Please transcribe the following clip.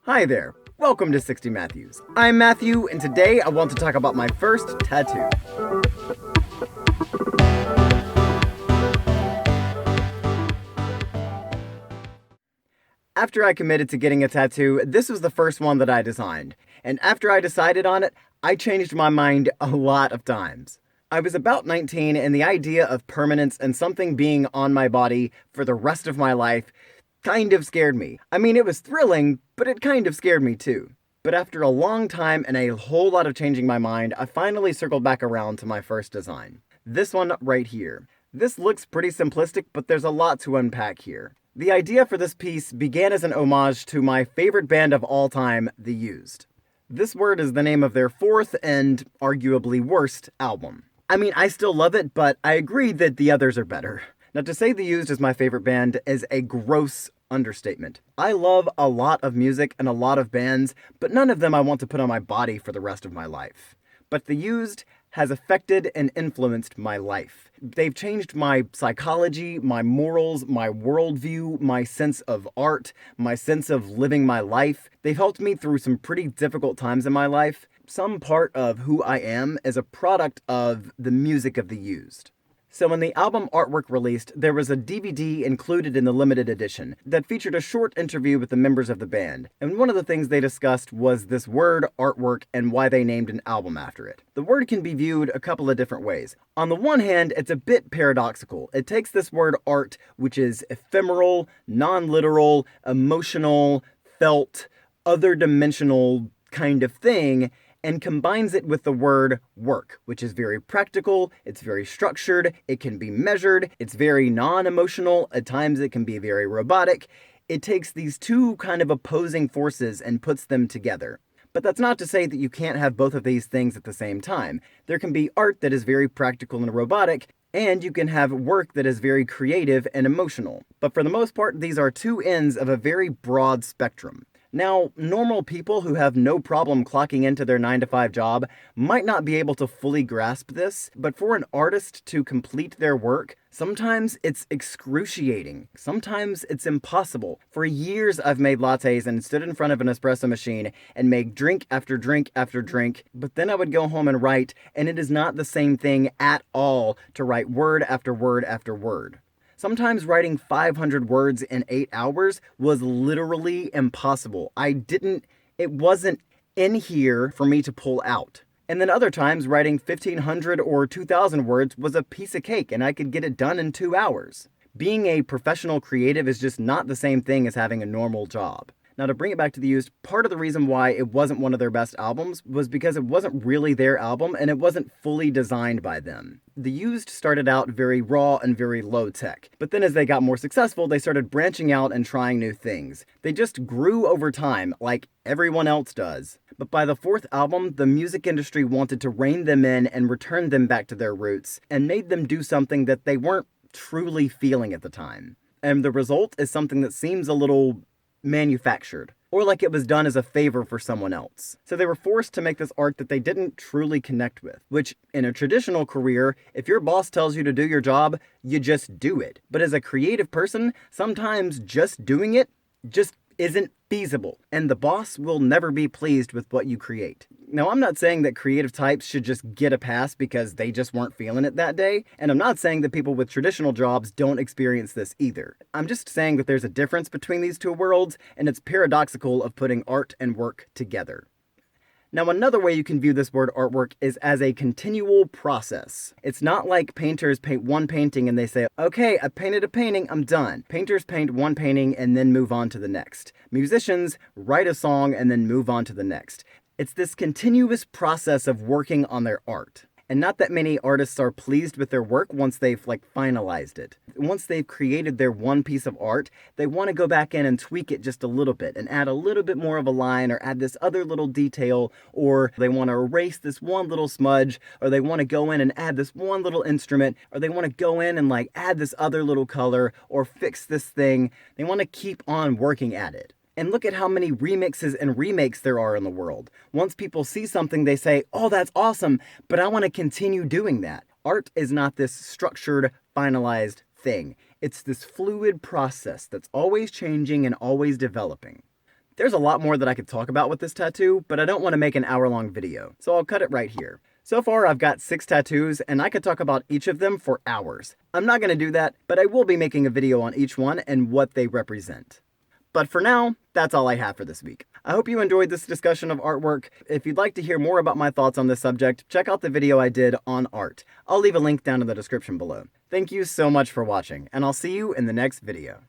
Hi there, welcome to 60 Matthews. I'm Matthew, and today I want to talk about my first tattoo. After I committed to getting a tattoo, this was the first one that I designed. And after I decided on it, I changed my mind a lot of times. I was about 19, and the idea of permanence and something being on my body for the rest of my life kind of scared me. I mean, it was thrilling, but it kind of scared me too. But after a long time and a whole lot of changing my mind, I finally circled back around to my first design. This one right here. This looks pretty simplistic, but there's a lot to unpack here. The idea for this piece began as an homage to my favorite band of all time, The Used. This word is the name of their fourth and arguably worst album. I mean, I still love it, but I agree that the others are better. Now, to say The Used is my favorite band is a gross understatement. I love a lot of music and a lot of bands, but none of them I want to put on my body for the rest of my life. But The Used has affected and influenced my life. They've changed my psychology, my morals, my worldview, my sense of art, my sense of living my life. They've helped me through some pretty difficult times in my life. Some part of who I am is a product of the music of The Used. So when the album artwork released, there was a DVD included in the limited edition that featured a short interview with the members of the band. And one of the things they discussed was this word artwork and why they named an album after it. The word can be viewed a couple of different ways. On the one hand, it's a bit paradoxical. It takes this word art, which is ephemeral, non-literal, emotional, felt, other dimensional kind of thing, and combines it with the word work, which is very practical, it's very structured, it can be measured, it's very non-emotional, at times it can be very robotic. It takes these two kind of opposing forces and puts them together. But that's not to say that you can't have both of these things at the same time. There can be art that is very practical and robotic, and you can have work that is very creative and emotional. But for the most part, these are two ends of a very broad spectrum. Now, normal people who have no problem clocking into their 9-to-5 job might not be able to fully grasp this, but for an artist to complete their work, sometimes it's excruciating. Sometimes it's impossible. For years, I've made lattes and stood in front of an espresso machine and made drink after drink after drink, but then I would go home and write, and it is not the same thing at all to write word after word after word. Sometimes writing 500 words in 8 hours was literally impossible. It wasn't in here for me to pull out. And then other times writing 1,500 or 2,000 words was a piece of cake and I could get it done in 2 hours. Being a professional creative is just not the same thing as having a normal job. Now, to bring it back to The Used, part of the reason why it wasn't one of their best albums was because it wasn't really their album and it wasn't fully designed by them. The Used started out very raw and very low tech, but then as they got more successful, they started branching out and trying new things. They just grew over time, like everyone else does. But by the fourth album, the music industry wanted to rein them in and return them back to their roots, and made them do something that they weren't truly feeling at the time. And the result is something that seems a little manufactured, or like it was done as a favor for someone else. So they were forced to make this art that they didn't truly connect with, which in a traditional career, if your boss tells you to do your job, you just do it. But as a creative person, sometimes just doing it just isn't feasible, and the boss will never be pleased with what you create. Now, I'm not saying that creative types should just get a pass because they just weren't feeling it that day, and I'm not saying that people with traditional jobs don't experience this either. I'm just saying that there's a difference between these two worlds, and it's paradoxical of putting art and work together. Now, another way you can view this word artwork is as a continual process. It's not like painters paint one painting and they say, okay, I painted a painting, I'm done. Painters paint one painting and then move on to the next. Musicians write a song and then move on to the next. It's this continuous process of working on their art. And not that many artists are pleased with their work once they've finalized it. Once they've created their one piece of art, they want to go back in and tweak it just a little bit and add a little bit more of a line or add this other little detail, or they want to erase this one little smudge, or they want to go in and add this one little instrument, or they want to go in and add this other little color or fix this thing. They want to keep on working at it. And look at how many remixes and remakes there are in the world. Once people see something, they say, oh, that's awesome, but I want to continue doing that. Art is not this structured, finalized thing. It's this fluid process that's always changing and always developing. There's a lot more that I could talk about with this tattoo, but I don't want to make an hour-long video, so I'll cut it right here. So far, I've got 6 tattoos, and I could talk about each of them for hours. I'm not going to do that, but I will be making a video on each one and what they represent. But for now, that's all I have for this week. I hope you enjoyed this discussion of artwork. If you'd like to hear more about my thoughts on this subject, check out the video I did on art. I'll leave a link down in the description below. Thank you so much for watching, and I'll see you in the next video.